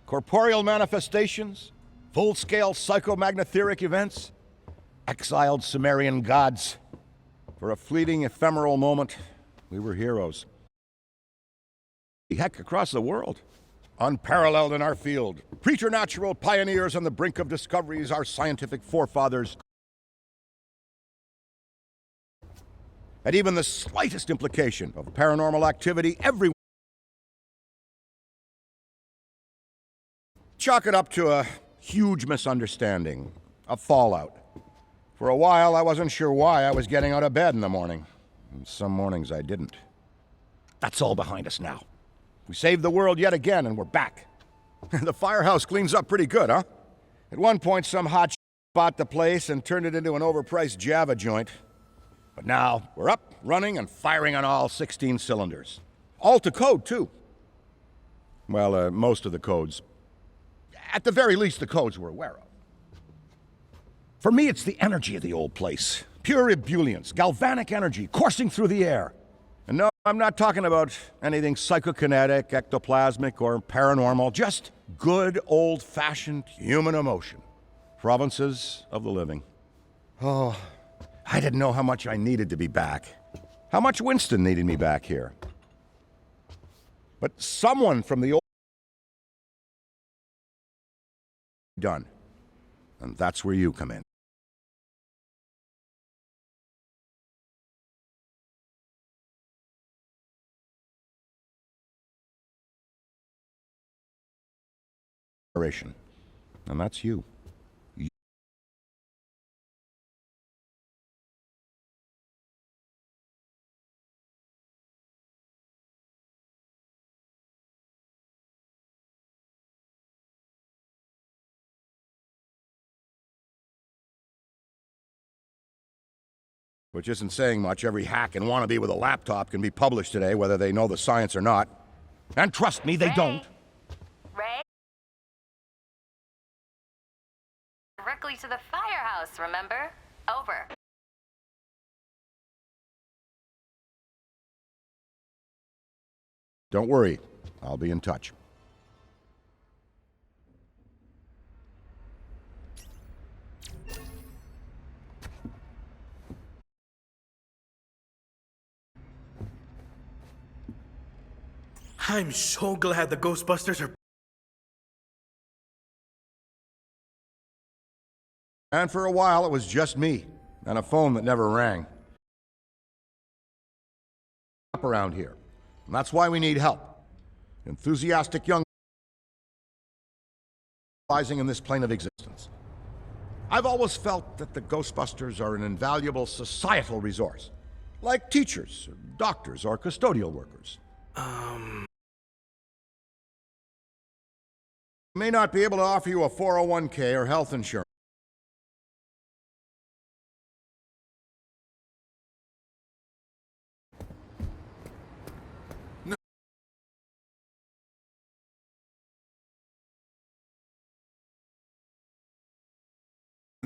corporeal manifestations, full-scale psychomagnetheric events, exiled Sumerian gods. For a fleeting, ephemeral moment, we were heroes. Heck, across the world. Unparalleled in our field. Preternatural pioneers on the brink of discoveries our scientific forefathers had even the slightest implication of paranormal activity everywhere. Chalk it up to a huge misunderstanding, a fallout. For a while, I wasn't sure why I was getting out of bed in the morning. And some mornings I didn't. That's all behind us now. We saved the world yet again, and we're back. The firehouse cleans up pretty good, huh? At one point, some hot bought the place and turned it into an overpriced Java joint. But now, we're up, running, and firing on all 16 cylinders. All to code, too. Well, most of the codes. At the very least, the codes we're aware of. For me, it's the energy of the old place. Pure ebullience, galvanic energy coursing through the air. And no, I'm not talking about anything psychokinetic, ectoplasmic, or paranormal. Just good, old-fashioned human emotion. Provinces of the living. Oh, I didn't know how much I needed to be back. How much Winston needed me back here. But someone from the old... done. And that's where you come in. And that's you. Which isn't saying much. Every hack and wannabe with a laptop can be published today, whether they know the science or not. And trust me, they don't. Ray? Directly to the firehouse, remember? Over. Don't worry. I'll be in touch. I'm so glad the Ghostbusters are... And for a while, it was just me, and a phone that never rang. Up around here. And that's why we need help. Enthusiastic young... rising in this plane of existence. I've always felt that the Ghostbusters are an invaluable societal resource. Like teachers, or doctors, or custodial workers. May not be able to offer you a 401k or health insurance.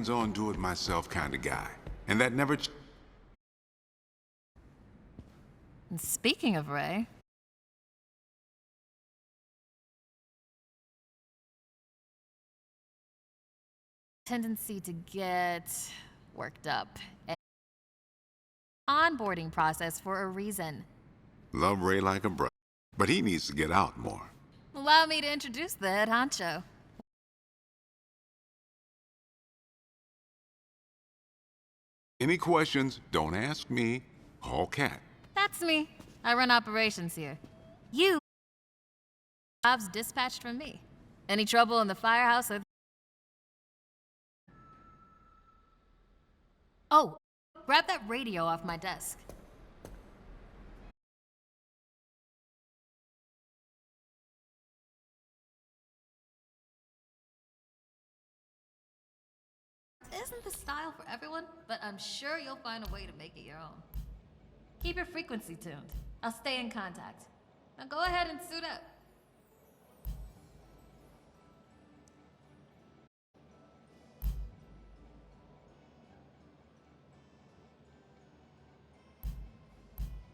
On do-it-myself kind of guy, and that never... Speaking of Ray... tendency to get worked up. Onboarding process for a reason. Love Ray like a brother, but he needs to get out more. Allow me to introduce the head honcho. Any questions, don't ask me. Call Kat. That's me. I run operations here. You... jobs dispatched from me. Any trouble in the firehouse or... Oh, grab that radio off my desk. Isn't the style for everyone? But I'm sure you'll find a way to make it your own. Keep your frequency tuned. I'll stay in contact. Now go ahead and suit up.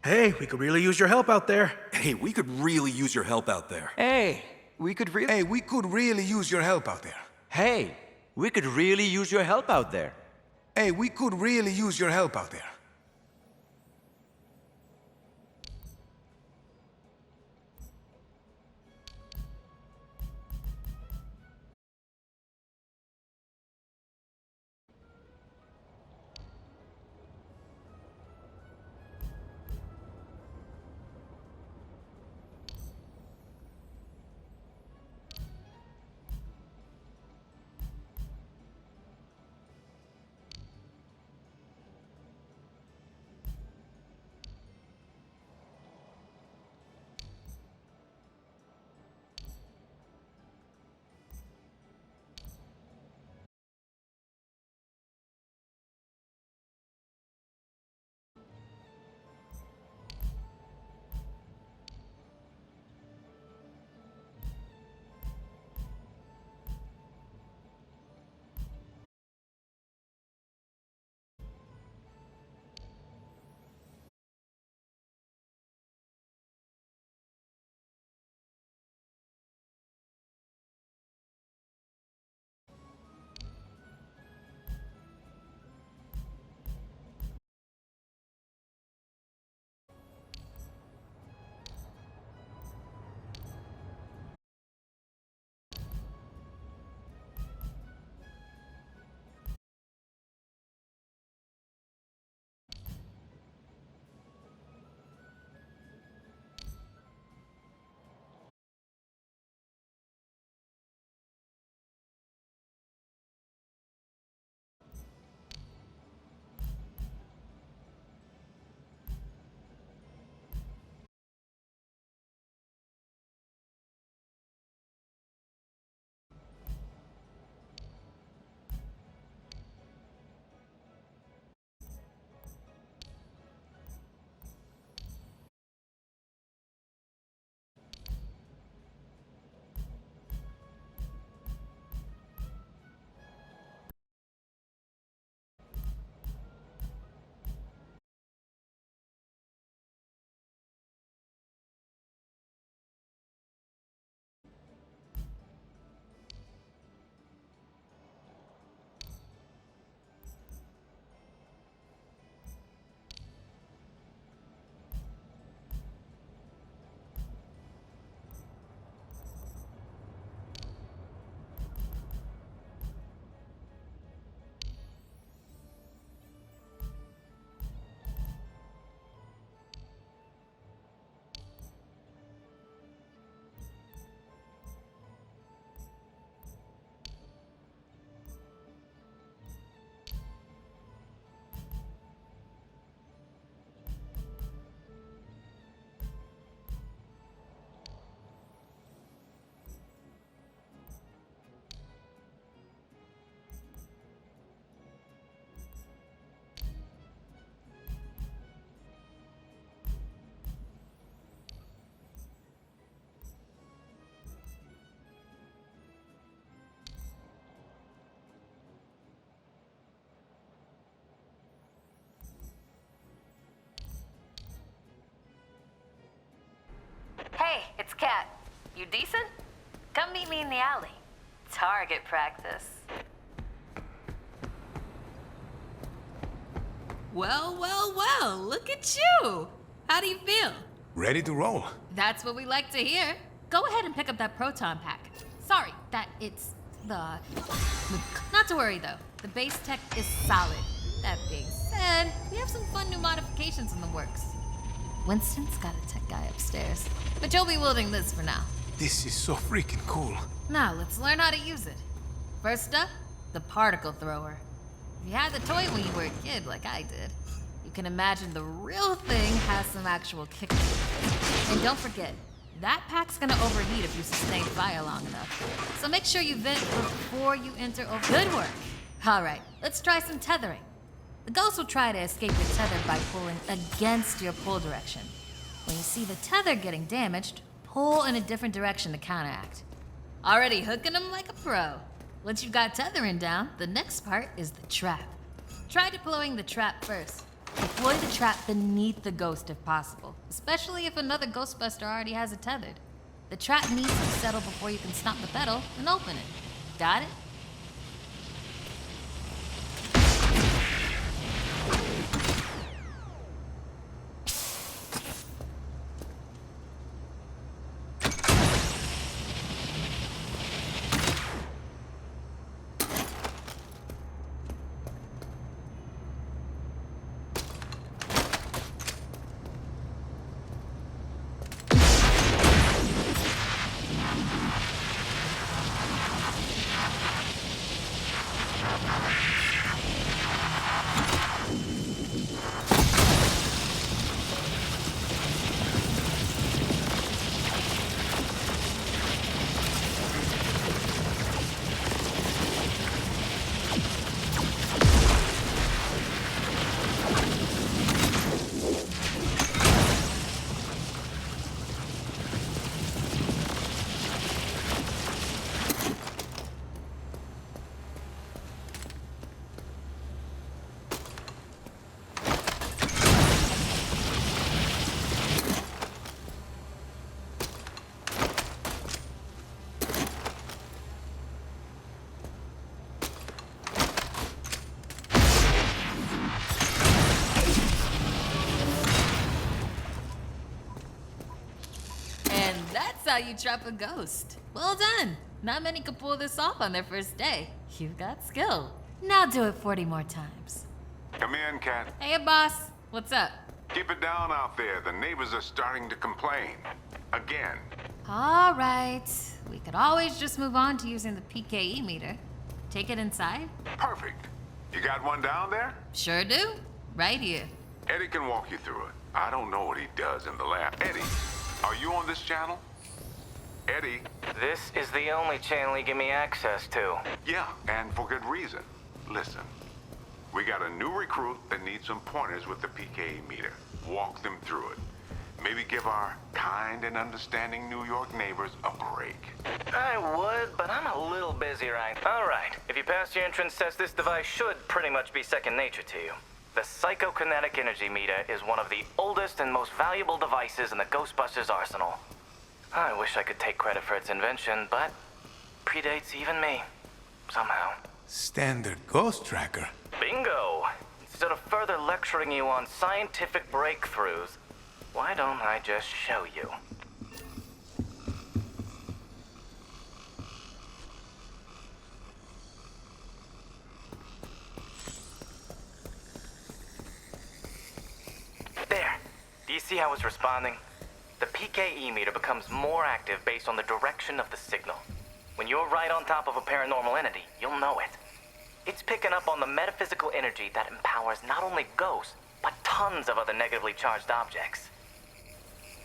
Hey, we could really use your help out there. Hey, we could really use your help out there. Hey, we could really... Hey, we could really use your help out there. Hey, we could really use your help out there. Hey, we could really use your help out there. Hey, it's Kat. You decent? Come meet me in the alley. Target practice. Well, well, well, look at you. How do you feel? Ready to roll. That's what we like to hear. Go ahead and pick up that proton pack. Sorry, that it's the... Not to worry though, the base tech is solid. That being said, we have some fun new modifications in the works. Winston's got a tech guy upstairs, but you'll be wielding this for now. This is so freaking cool. Now, let's learn how to use it. First up, the particle thrower. If you had the toy when you were a kid, like I did, you can imagine the real thing has some actual kick to it. And don't forget, that pack's gonna overheat if you sustain fire long enough. So make sure you vent before you enter over. Good work. All right, let's try some tethering. The ghost will try to escape your tether by pulling against your pull direction. When you see the tether getting damaged, pull in a different direction to counteract. Already hooking them like a pro. Once you've got tethering down, the next part is the trap. Try deploying the trap first. Deploy the trap beneath the ghost if possible, especially if another Ghostbuster already has it tethered. The trap needs to settle before you can stop the pedal and open it. Got it? That's how you trap a ghost. Well done. Not many could pull this off on their first day. You've got skill. Now do it 40 more times. Come in, Cat. Hey, boss. What's up? Keep it down out there. The neighbors are starting to complain. Again. All right. We could always just move on to using the PKE meter. Take it inside? Perfect. You got one down there? Sure do. Right here. Eddie can walk you through it. I don't know what he does in the lab. Eddie, are you on this channel? Eddie? This is the only channel you give me access to. Yeah, and for good reason. Listen, we got a new recruit that needs some pointers with the PKE meter. Walk them through it. Maybe give our kind and understanding New York neighbors a break. I would, but I'm a little busy right now. All right, if you pass your entrance test, this device should pretty much be second nature to you. The psychokinetic energy meter is one of the oldest and most valuable devices in the Ghostbusters arsenal. I wish I could take credit for its invention, but predates even me, somehow. Standard ghost tracker. Bingo! Instead of further lecturing you on scientific breakthroughs, why don't I just show you? There. Do you see how it's responding? The PKE meter becomes more active based on the direction of the signal. When you're right on top of a paranormal entity, you'll know it. It's picking up on the metaphysical energy that empowers not only ghosts, but tons of other negatively charged objects.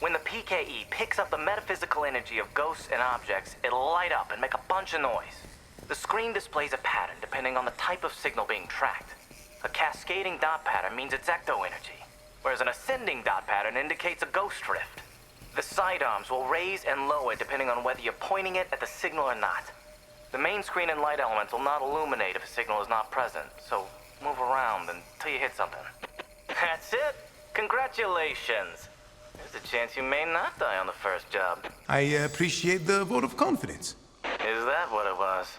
When the PKE picks up the metaphysical energy of ghosts and objects, it'll light up and make a bunch of noise. The screen displays a pattern depending on the type of signal being tracked. A cascading dot pattern means it's ecto energy, whereas an ascending dot pattern indicates a ghost drift. The sidearms will raise and lower depending on whether you're pointing it at the signal or not. The main screen and light elements will not illuminate if a signal is not present, so move around until you hit something. That's it! Congratulations! There's a chance you may not die on the first job. I appreciate the vote of confidence. Is that what it was?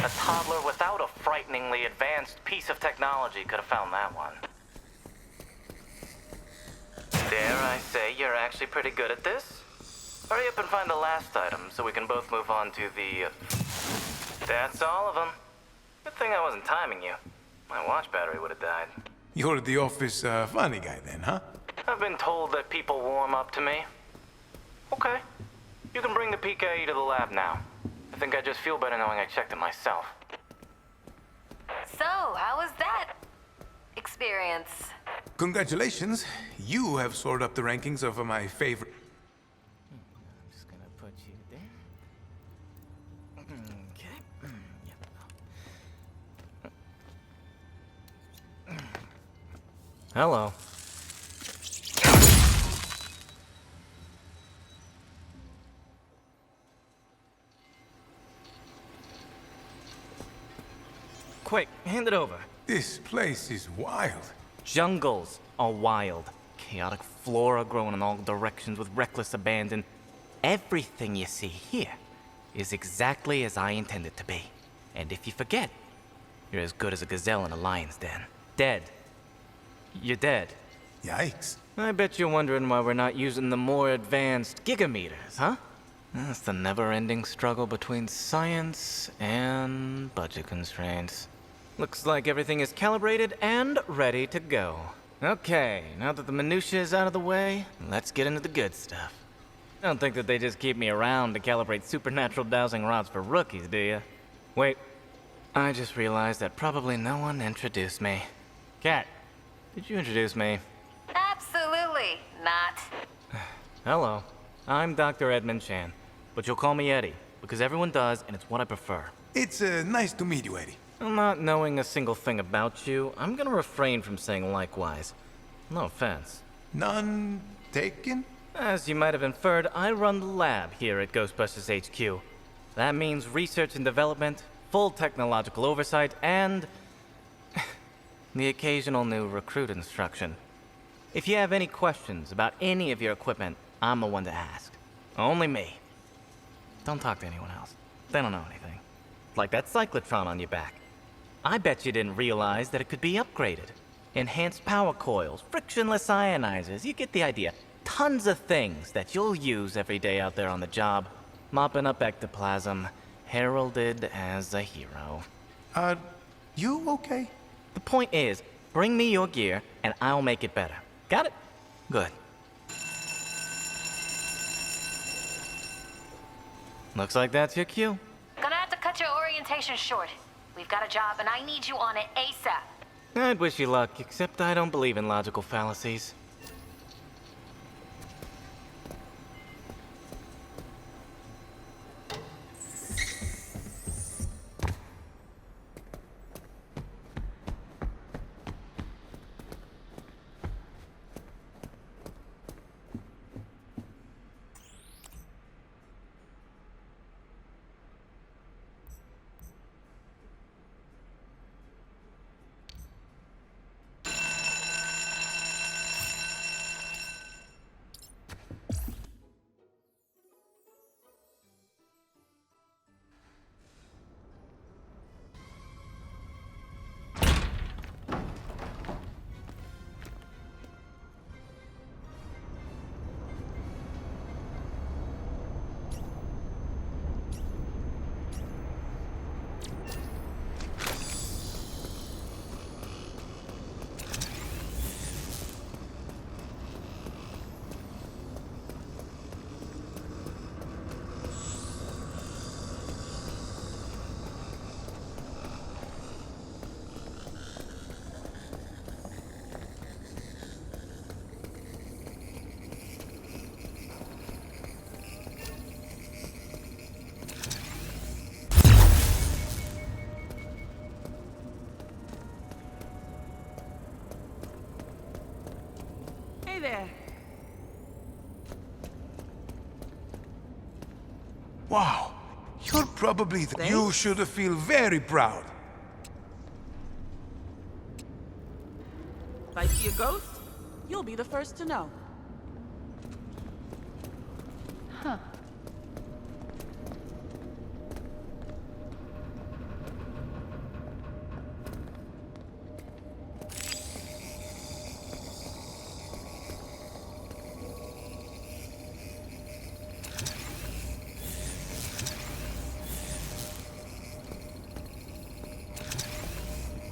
A toddler without a frighteningly advanced piece of technology could have found that one. Dare I say you're actually pretty good at this? Hurry up and find the last item so we can both move on to the... That's all of them. Good thing I wasn't timing you. My watch battery would have died. You're the office funny guy then, huh? I've been told that people warm up to me. Okay. You can bring the PKE to the lab now. I think I just feel better knowing I checked it myself. So, how was that experience? Congratulations. You have soared up the rankings of my favorite... I'm just gonna put you there. Okay. Yep. Hello. Quick, hand it over. This place is wild. Jungles are wild. Chaotic flora growing in all directions with reckless abandon. Everything you see here is exactly as I intend it to be. And if you forget, you're as good as a gazelle in a lion's den. Dead. You're dead. Yikes. I bet you're wondering why we're not using the more advanced gigameters, huh? That's the never-ending struggle between science and budget constraints. Looks like everything is calibrated and ready to go. Okay, now that the minutiae is out of the way, let's get into the good stuff. Don't think that they just keep me around to calibrate supernatural dowsing rods for rookies, do you? Wait, I just realized that probably no one introduced me. Kat, did you introduce me? Absolutely not. Hello, I'm Dr. Edmund Chan, but you'll call me Eddie, because everyone does, and it's what I prefer. It's nice to meet you, Eddie. Not knowing a single thing about you, I'm gonna refrain from saying likewise. No offense. None taken? As you might have inferred, I run the lab here at Ghostbusters HQ. That means research and development, full technological oversight, and the occasional new recruit instruction. If you have any questions about any of your equipment, I'm the one to ask. Only me. Don't talk to anyone else. They don't know anything. Like that cyclotron on your back. I bet you didn't realize that it could be upgraded. Enhanced power coils, frictionless ionizers, you get the idea. Tons of things that you'll use every day out there on the job. Mopping up ectoplasm, heralded as a hero. Are you okay? The point is, bring me your gear and I'll make it better. Got it? Good. Looks like that's your cue. Gonna have to cut your orientation short. We've got a job and I need you on it ASAP. I'd wish you luck, except I don't believe in logical fallacies. Hey there. Wow. You're probably You should feel very proud. If I see a ghost, you'll be the first to know. Huh.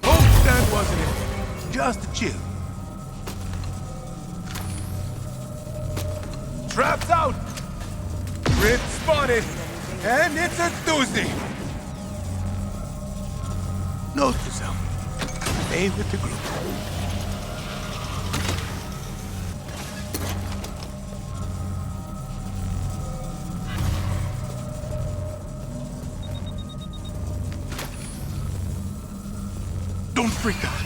Oh, that wasn't it. Just chill. Traps out! Rip spotted! And it's a doozy! Note to self. Stay with the group. Don't freak out.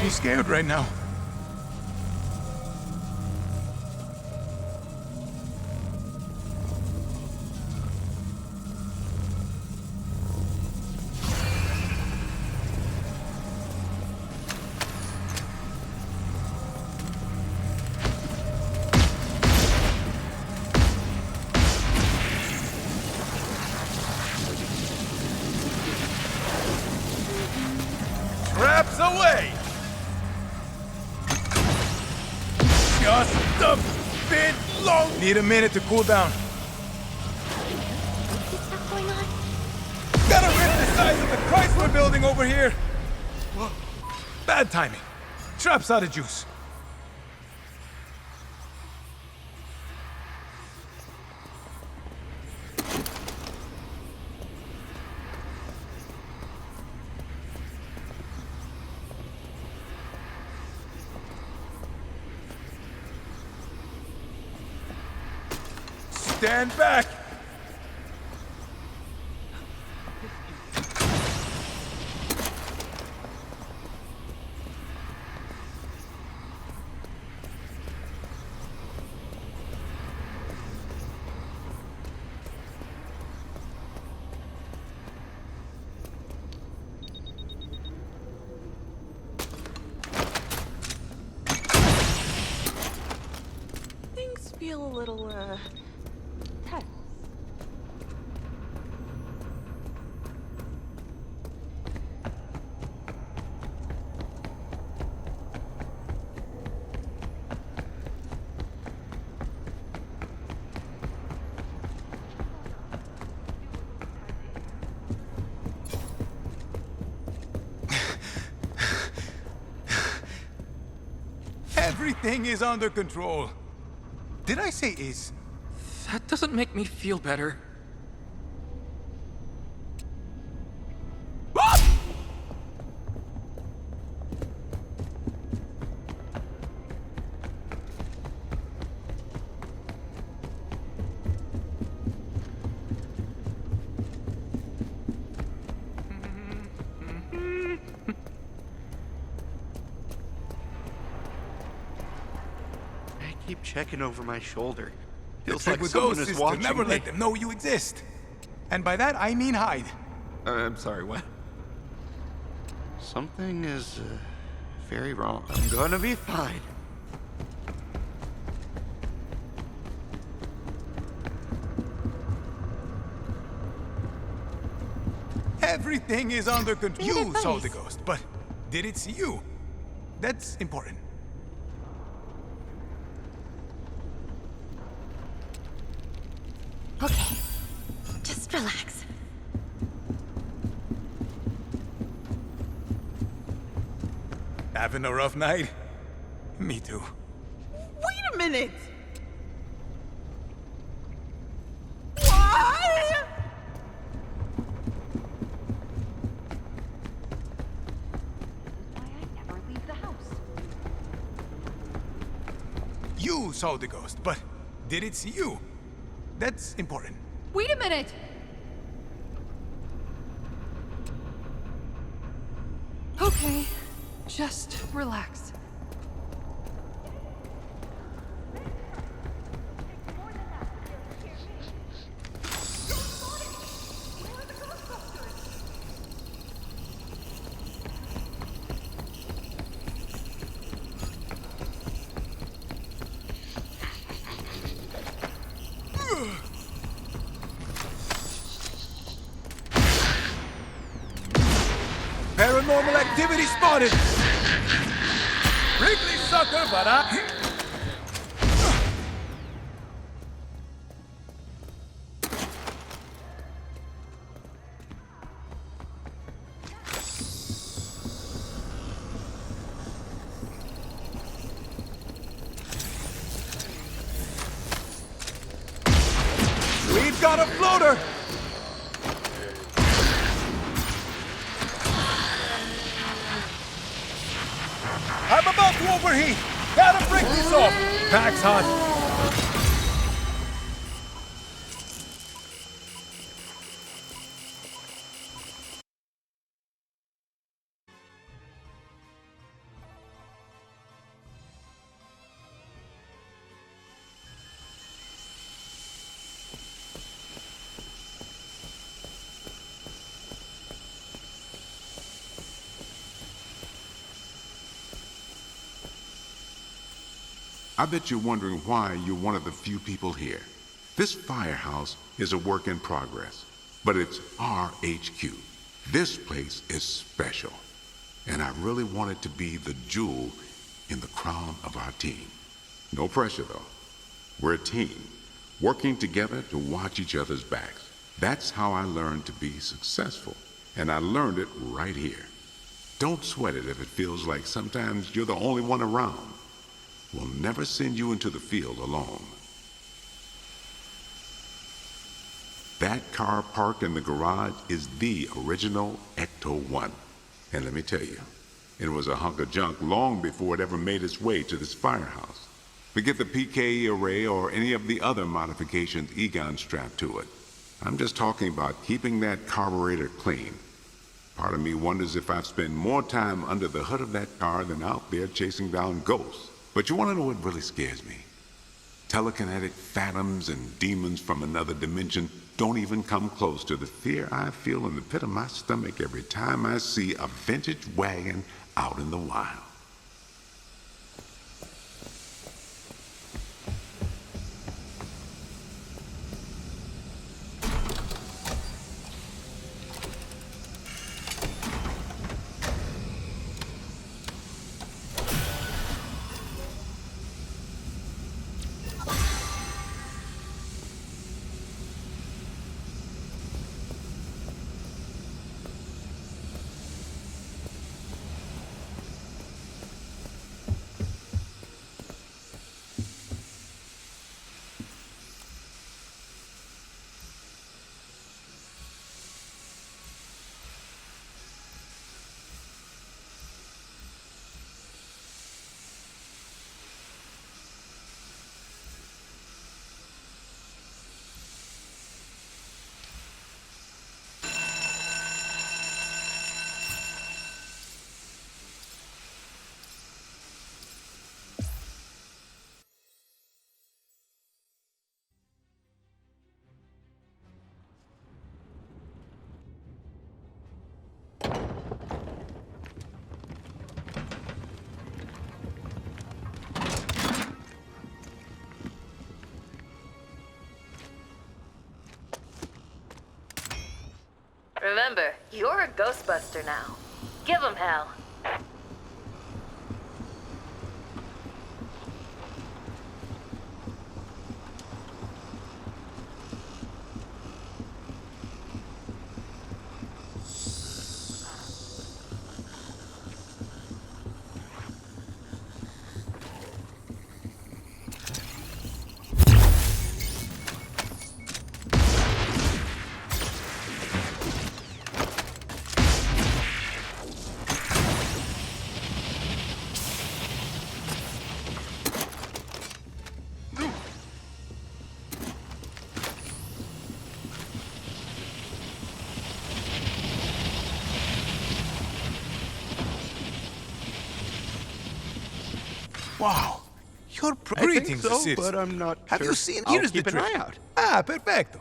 be scared right now. Traps away! Just a bit long. Need a minute to cool down. What's that going on? Gotta rip the size of the Chrysler building over here. Whoa. Bad timing. Traps out of juice. Stand back! Things feel a little, tense. Everything is under control. Did I say is? That doesn't make me feel better. I keep checking over my shoulder. The Feels trick like with someone ghosts is is to watching never me. let them know you exist. And by that, I mean hide. I'm sorry, what? Something is very wrong. I'm gonna be fine. Everything is under control. Good You saw the advice. ghost, but did it see you? That's important. Okay, just relax. Having a rough night? Me too. Wait a minute! Why? Why I never leave the house. You saw the ghost, but did it see you? That's important. Wait a minute! Okay, just relax. Paranormal activity spotted! Wrigley sucker, but I... We've got a floater! I'm about to overheat! Gotta break this off! Pack's hot! I bet you're wondering why you're one of the few people here. This firehouse is a work in progress, but it's our HQ. This place is special, and I really want it to be the jewel in the crown of our team. No pressure, though. We're a team, working together to watch each other's backs. That's how I learned to be successful, and I learned it right here. Don't sweat it if it feels like sometimes you're the only one around. We'll never send you into the field alone. That car parked in the garage is the original Ecto-1. And let me tell you, it was a hunk of junk long before it ever made its way to this firehouse. Forget the PKE array or any of the other modifications Egon strapped to it. I'm just talking about keeping that carburetor clean. Part of me wonders if I've spent more time under the hood of that car than out there chasing down ghosts. But you want to know what really scares me? Telekinetic phantoms and demons from another dimension don't even come close to the fear I feel in the pit of my stomach every time I see a vintage wagon out in the wild. Remember, you're a Ghostbuster now. Give him hell. Wow. Your I think greetings, so, Sis. but I'm not Have sure. you seen? I'll Here is keep the an trick. eye out. Ah, perfecto.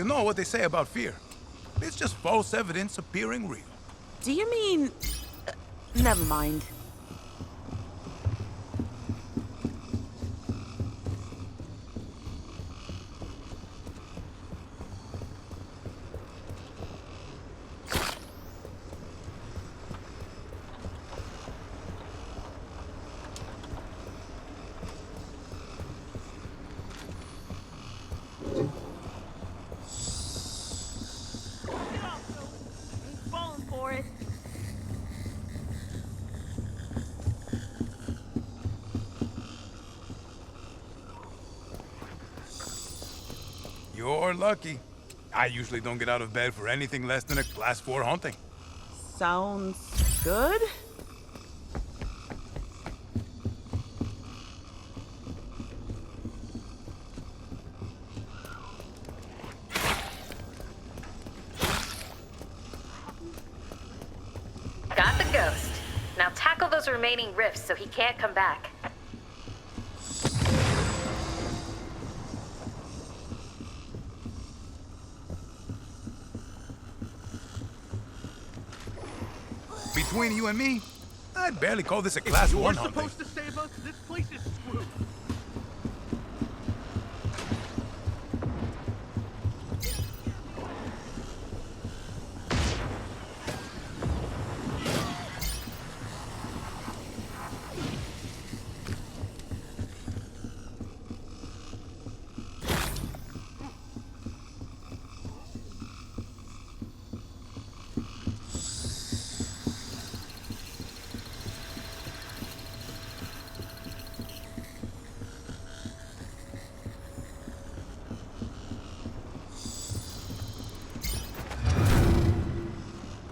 You know what they say about fear. It's just false evidence appearing real. Do you mean... never mind. You're lucky. I usually don't get out of bed for anything less than a Class 4 haunting. Sounds good? Got the ghost. Now tackle those remaining rifts so he can't come back. Between you and me, I'd barely call this a Class 1 haunting. supposed to save us. This place is screwed.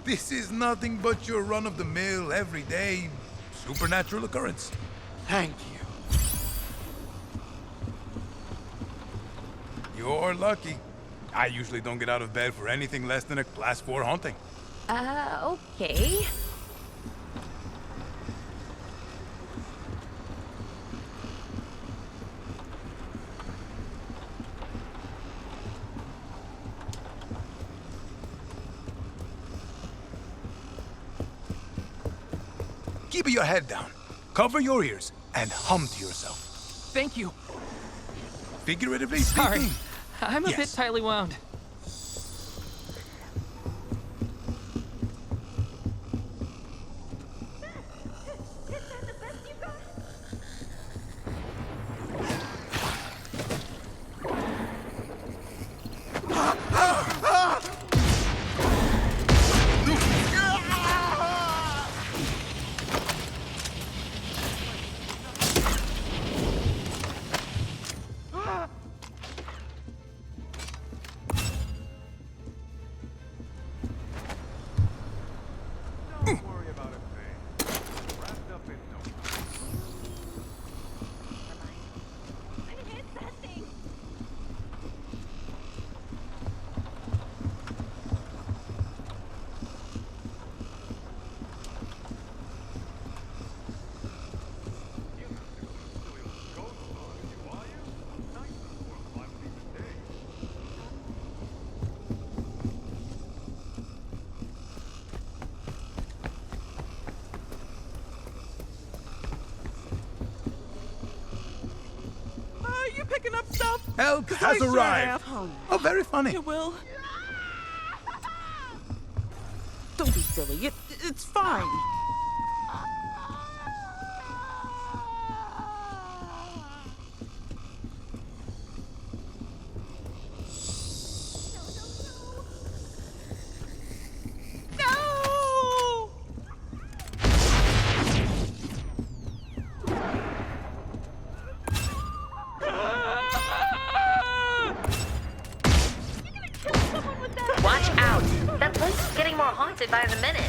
This is nothing but your run-of-the-mill, everyday, supernatural occurrence. Thank you. You're lucky. I usually don't get out of bed for anything less than a Class 4 haunting. Okay. Keep your head down, cover your ears, and hum to yourself. Thank you. Figuratively Sorry. speaking, I'm a bit Yes. tightly wound. Don't worry about a thing. Wrapped up in no time. You have to go to silly old Ghostbusters, you are you? Nice before a fun even day. Are you picking up stuff? help I has sure arrived. have. Oh, very funny. You will. Don't be silly. It's fine. No! Watch out! That place is getting more haunted by the minute.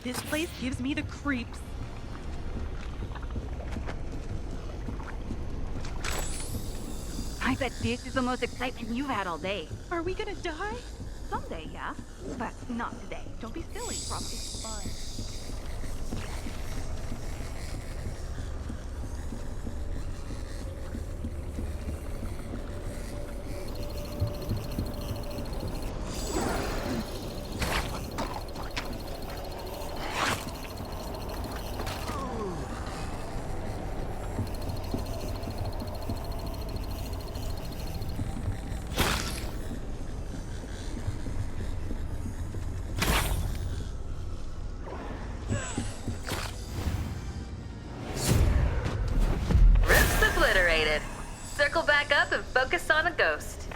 This place gives me the creeps. I bet this is the most excitement you've had all day. Are we gonna die? Someday, yeah. But not today. Don't be silly, Rob. It's fun. Roof's obliterated. Circle back up and focus on a ghost.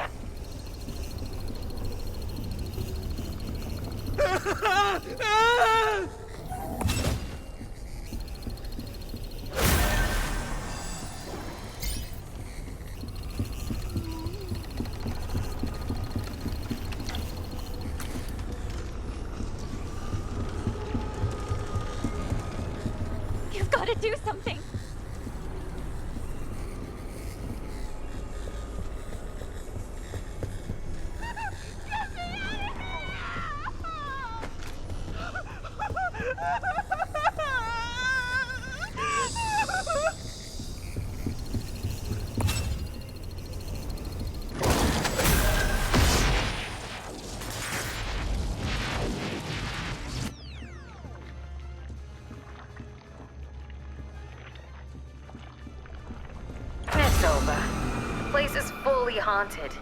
You've got to do something. It's over. The place is fully haunted.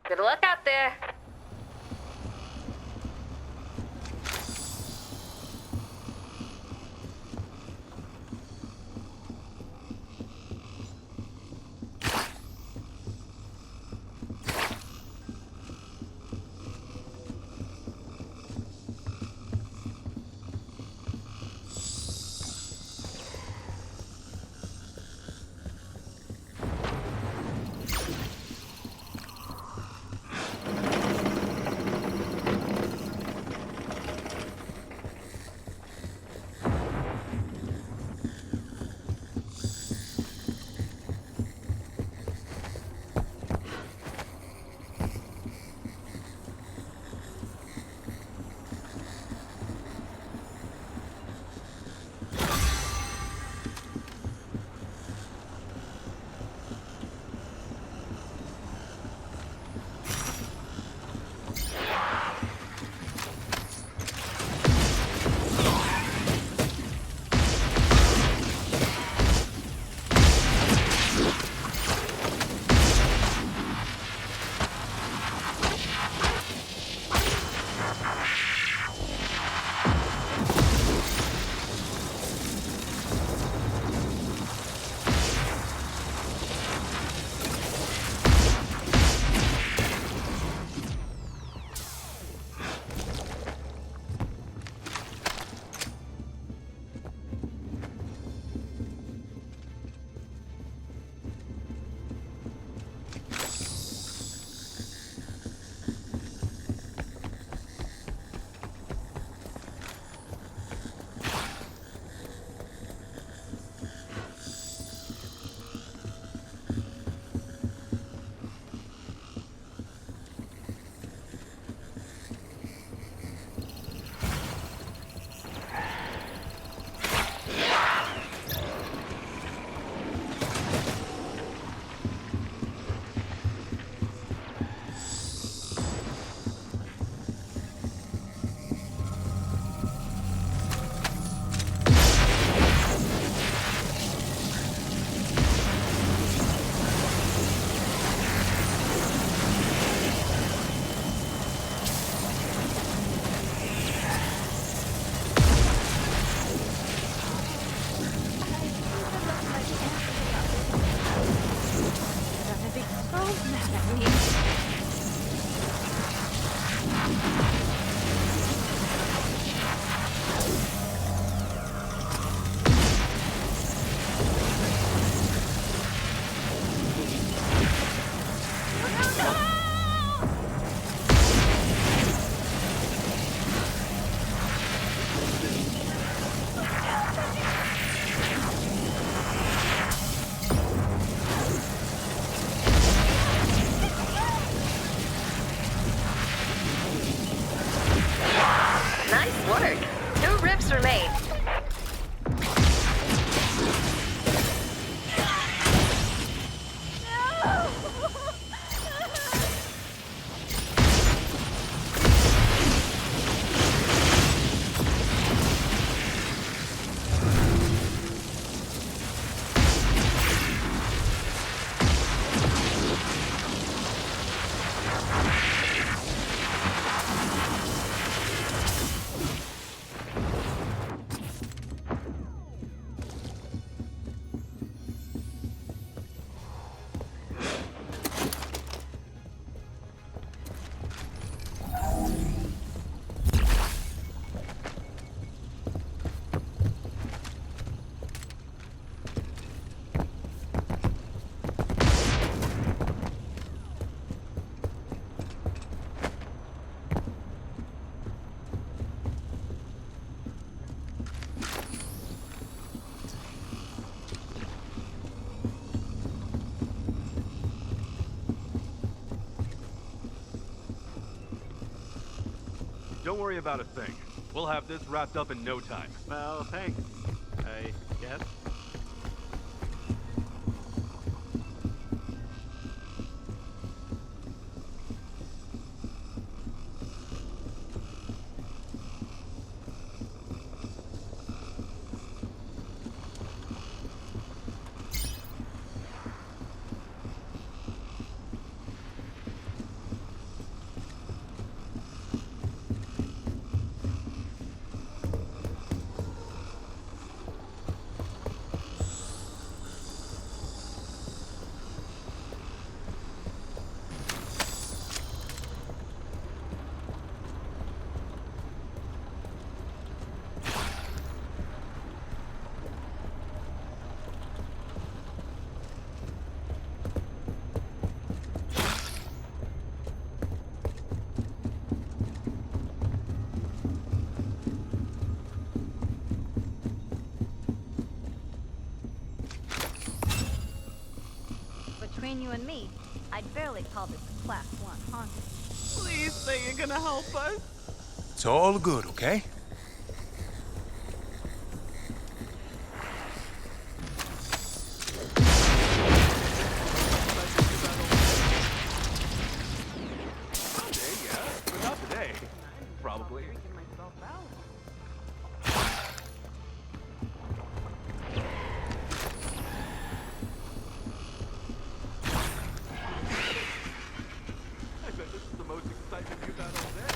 Good luck out there. remain. Don't worry about a thing. We'll have this wrapped up in no time. Well, thanks. I guess. Between you and me, I'd barely call this a Class 1 haunting. Please say you're gonna help us. It's all good, okay? Someday, yeah, but not today. Probably. I bet this is the most excitement you've had all day.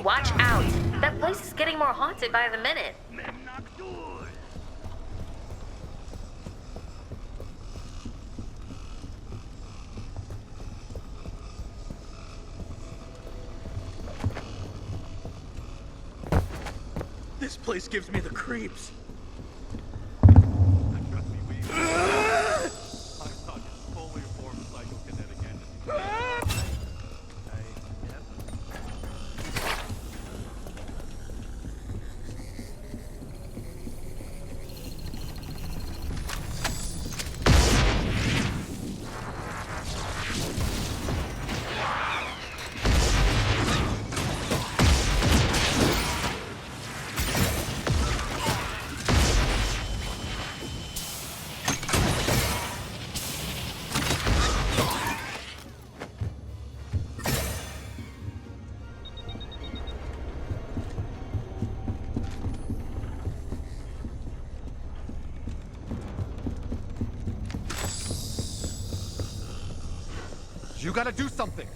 Watch out! That place is getting more haunted by the minute. This place gives me the creeps. Trust me, we... I'm talking fully formed psychokinetic entities. You gotta do something.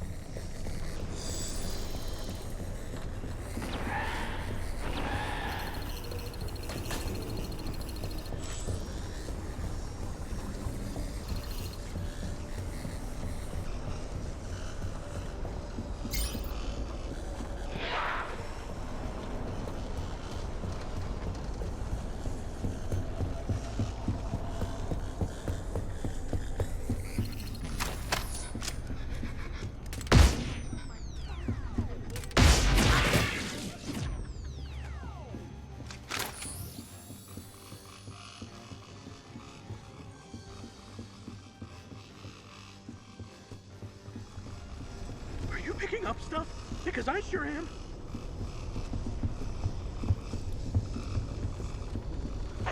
picking up stuff? Because I sure am.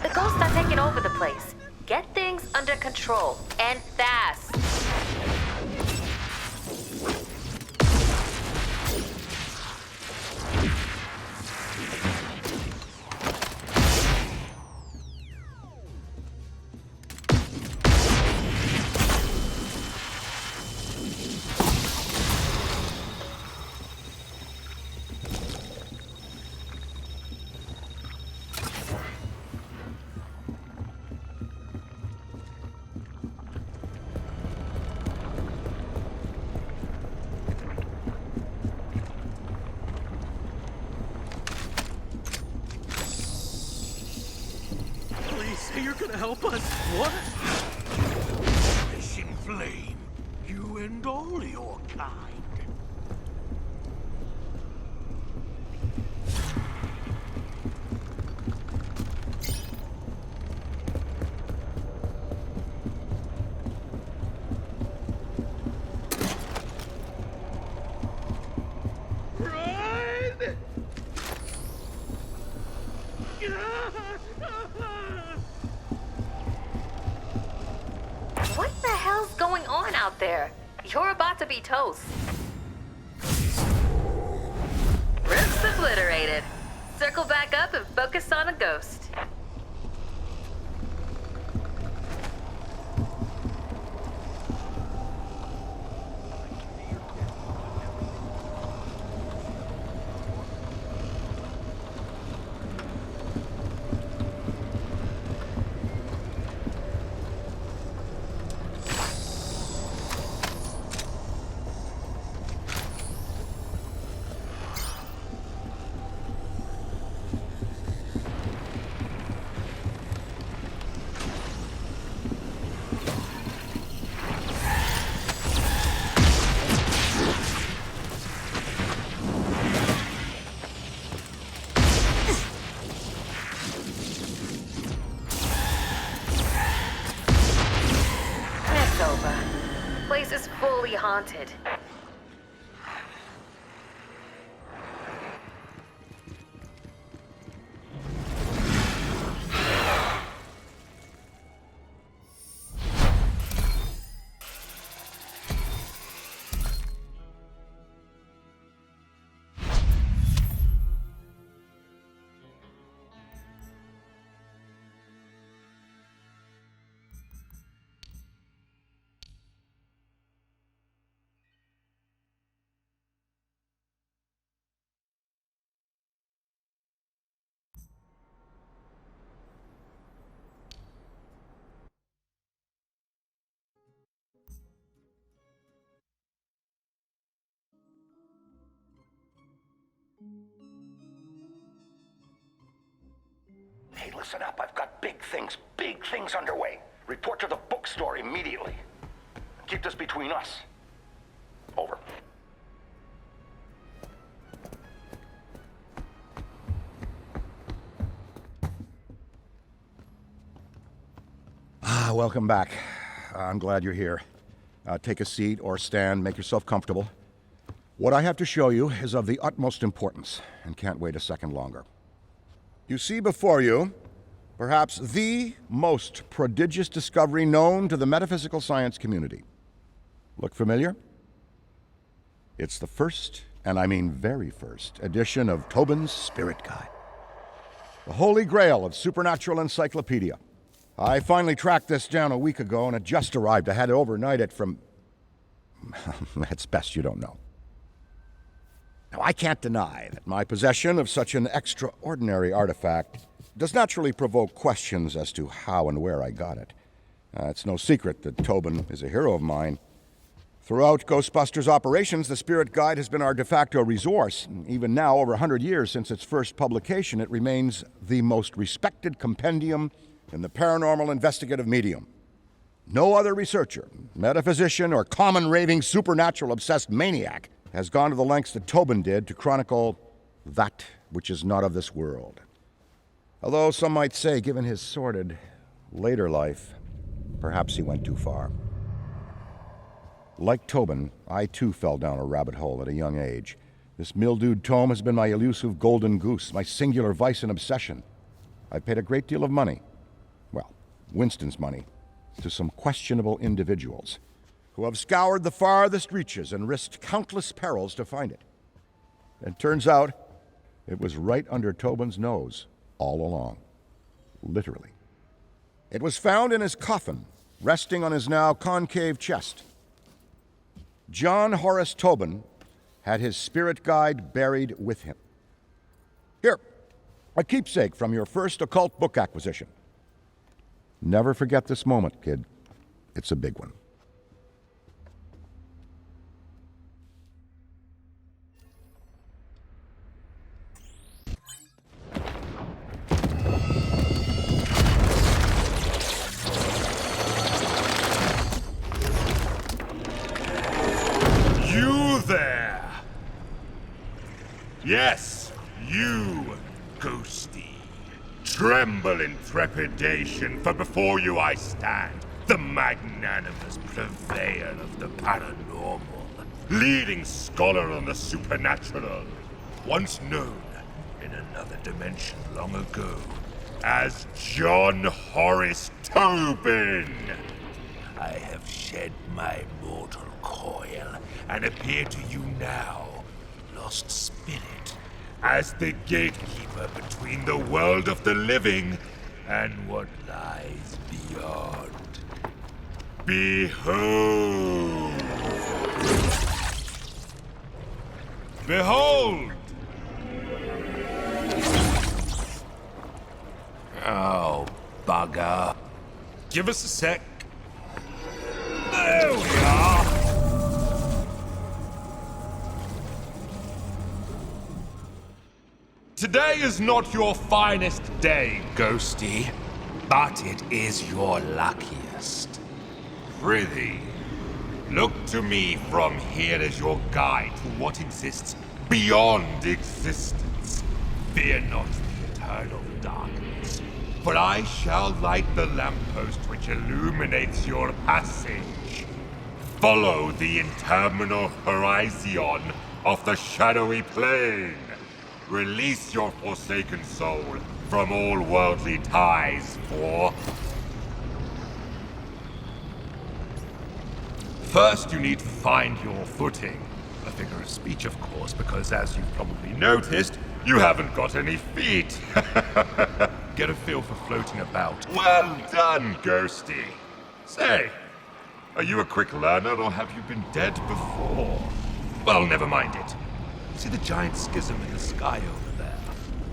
The ghosts are taking over the place. Get things under control, and fast. Please say you're gonna help us. What? In flame, you and all your kind. What the hell's going on out there? You're about to be toast. Roof's obliterated. Circle back up and focus on a ghost. It's over. The place is fully haunted. Hey, listen up. I've got big things underway. Report to the bookstore immediately. Keep this between us. Over. Welcome back. I'm glad you're here. Take a seat or stand, make yourself comfortable. What I have to show you is of the utmost importance and can't wait a second longer. You see before you, perhaps the most prodigious discovery known to the metaphysical science community. Look familiar? It's the first, and I mean very first, edition of Tobin's Spirit Guide. The holy grail of supernatural encyclopedia. I finally tracked this down a week ago and it just arrived. I had to overnight it from... It's best you don't know. Now, I can't deny that my possession of such an extraordinary artifact does naturally provoke questions as to how and where I got it. It's no secret that Tobin is a hero of mine. Throughout Ghostbusters operations, the Spirit Guide has been our de facto resource. Even now, over 100 years since its first publication, it remains the most respected compendium in the paranormal investigative medium. No other researcher, metaphysician, or common raving supernatural-obsessed maniac has gone to the lengths that Tobin did to chronicle that which is not of this world. Although some might say, given his sordid later life, perhaps he went too far. Like Tobin, I too fell down a rabbit hole at a young age. This mildewed tome has been my elusive golden goose, my singular vice and obsession. I've paid a great deal of money, well, Winston's money, to some questionable individuals who have scoured the farthest reaches and risked countless perils to find it. And turns out, it was right under Tobin's nose all along. Literally. It was found in his coffin, resting on his now concave chest. John Horace Tobin had his spirit guide buried with him. Here, a keepsake from your first occult book acquisition. Never forget this moment, kid. It's a big one. You there! Yes, you, Ghosty. Tremble in trepidation, for before you I stand, the magnanimous purveyor of the paranormal, leading scholar on the supernatural, once known in another dimension long ago as John Horace Tobin. I have shed my mortal coil and appear to you now, lost spirit, as the gatekeeper between the world of the living and what lies beyond. Behold! Behold! Oh, bugger. Give us a sec. There we are! Today is not your finest day, Ghosty, but it is your luckiest. Prithee, look to me from here as your guide to what exists beyond existence. Fear not the eternal darkness, for I shall light the lamppost which illuminates your passage. Follow the interminable horizon of the shadowy plane. Release your forsaken soul from all worldly ties, for... First, you need to find your footing. A figure of speech, of course, because as you've probably noticed, you haven't got any feet. Get a feel for floating about. Well done, Ghosty. Say, are you a quick learner or have you been dead before? Well, never mind it. See the giant schism in the sky over there?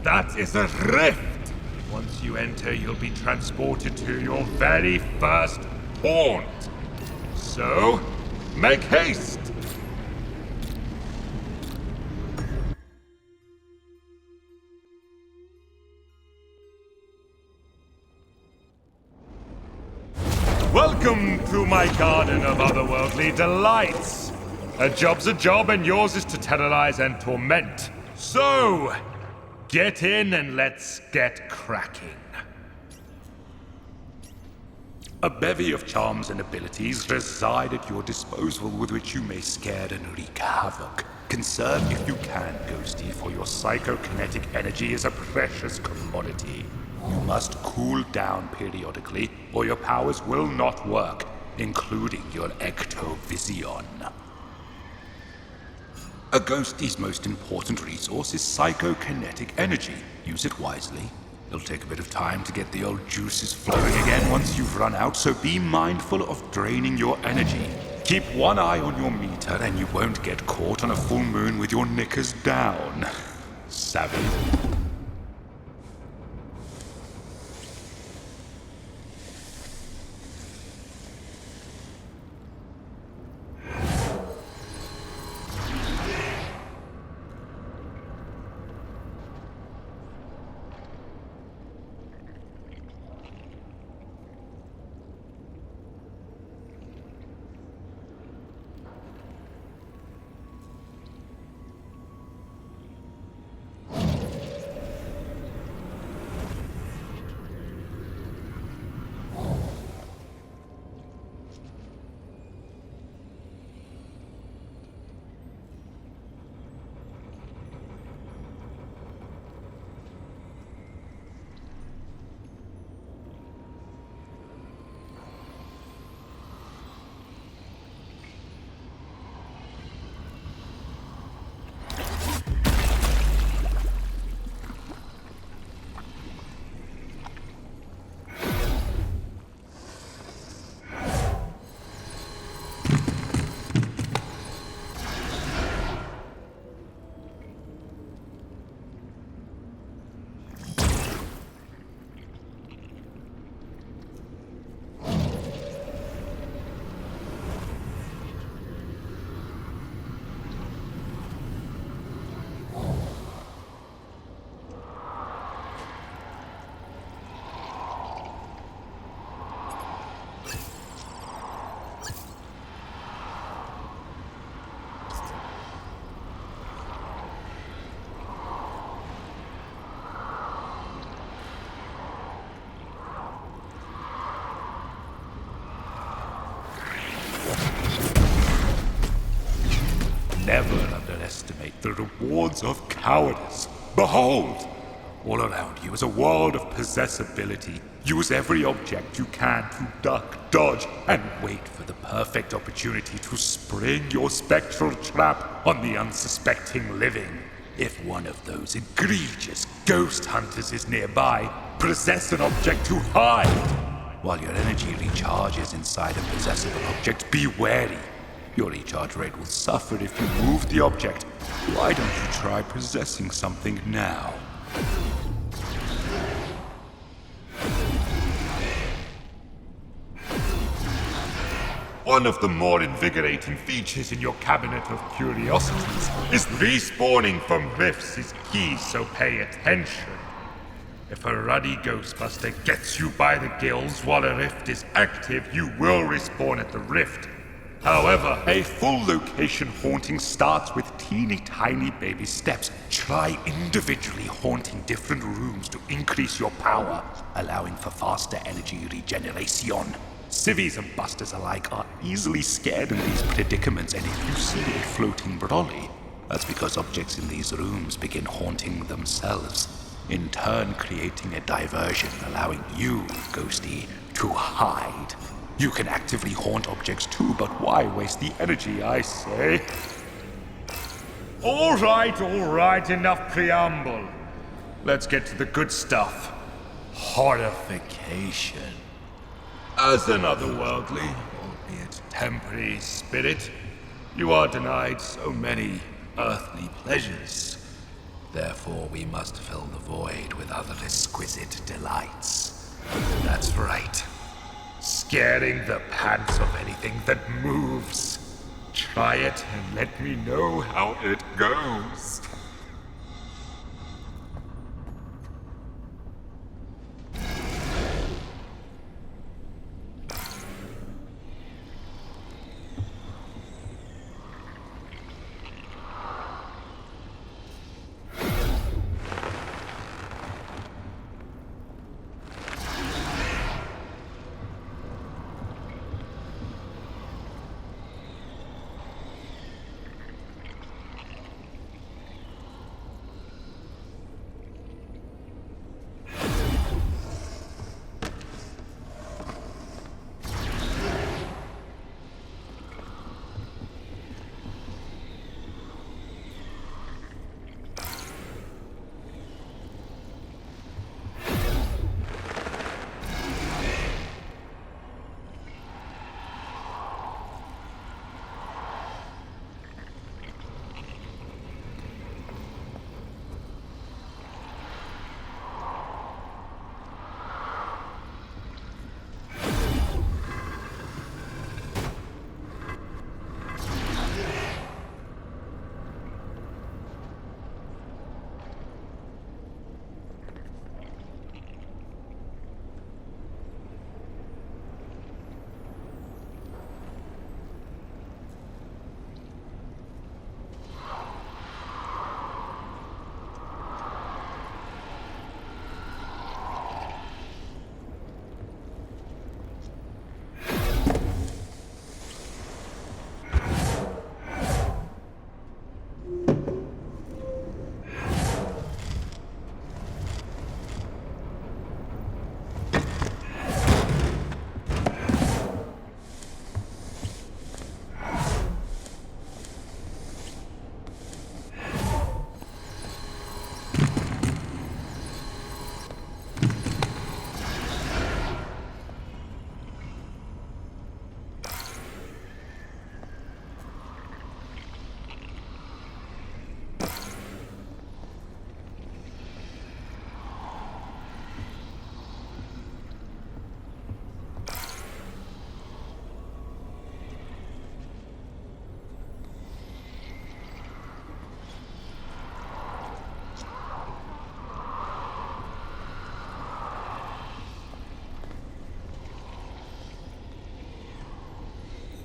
That is a rift! Once you enter, you'll be transported to your very first haunt. So, make haste! Welcome to my garden of otherworldly delights. A job's a job, and yours is to terrorize and torment. So, get in and let's get cracking. A bevy of charms and abilities reside at your disposal with which you may scare and wreak havoc. Conserve if you can, Ghosty, for your psychokinetic energy is a precious commodity. You must cool down periodically, or your powers will not work, including your ectovision. A Ghosty's most important resource is psychokinetic energy. Use it wisely. It'll take a bit of time to get the old juices flowing again once you've run out, so be mindful of draining your energy. Keep one eye on your meter and you won't get caught on a full moon with your knickers down. Savvy? thorns of cowardice. Behold! All around you is a world of possessability. Use every object you can to duck, dodge, and wait for the perfect opportunity to spring your spectral trap on the unsuspecting living. If one of those egregious ghost hunters is nearby, possess an object to hide. While your energy recharges inside a possessable object, be wary. Your recharge rate will suffer if you move the object. Why don't you try possessing something now? One of the more invigorating features in your cabinet of curiosities is respawning from rifts is key, so pay attention. If a ruddy Ghostbuster gets you by the gills while a rift is active, you will respawn at the rift. However, a full location haunting starts with teeny tiny baby steps. Try individually haunting different rooms to increase your power, allowing for faster energy regeneration. Civvies and busters alike are easily scared in these predicaments, and if you see a floating brolly, that's because objects in these rooms begin haunting themselves, in turn creating a diversion, allowing you, Ghosty, to hide. You can actively haunt objects too, but why waste the energy, I say? All right, enough preamble. Let's get to the good stuff. Horrification. As an otherworldly, albeit temporary spirit, you are denied so many earthly pleasures. Therefore, we must fill the void with other exquisite delights. That's right. Scaring the pants off anything that moves. Try it and let me know how it goes.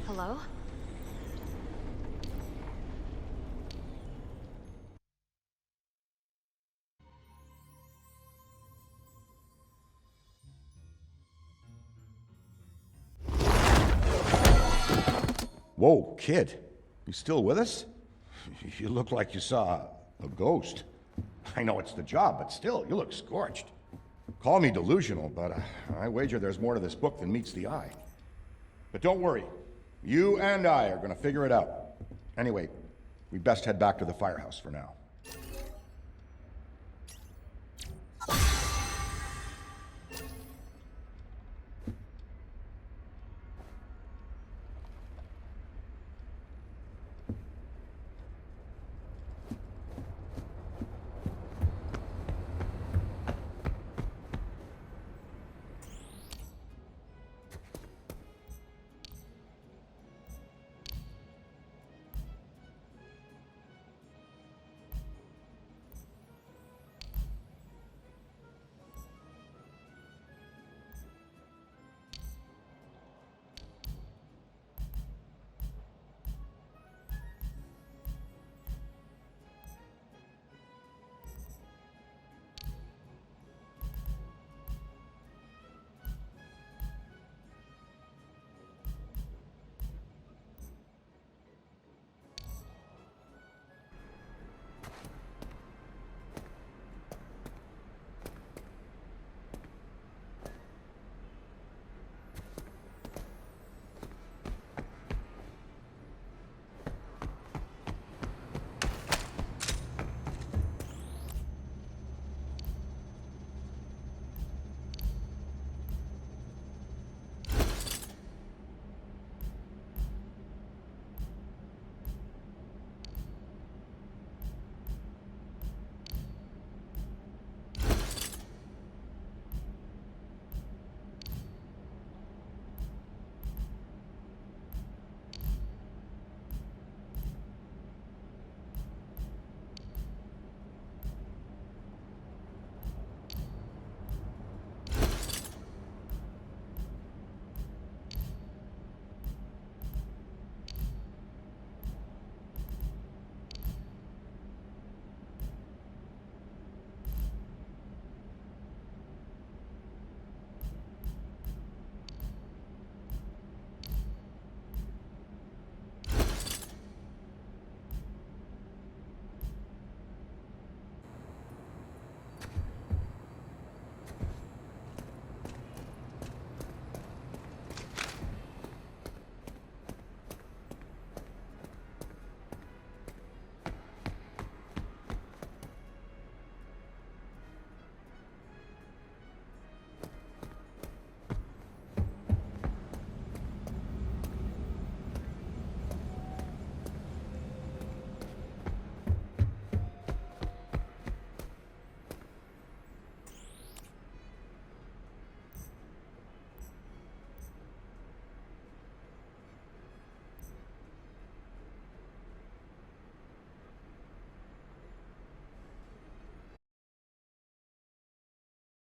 Hello? Whoa, kid. You still with us? You look like you saw A ghost? I know it's the job, but still, you look scorched. Call me delusional, but I wager there's more to this book than meets the eye. But don't worry. You and I are gonna figure it out. Anyway, we best head back to the firehouse for now.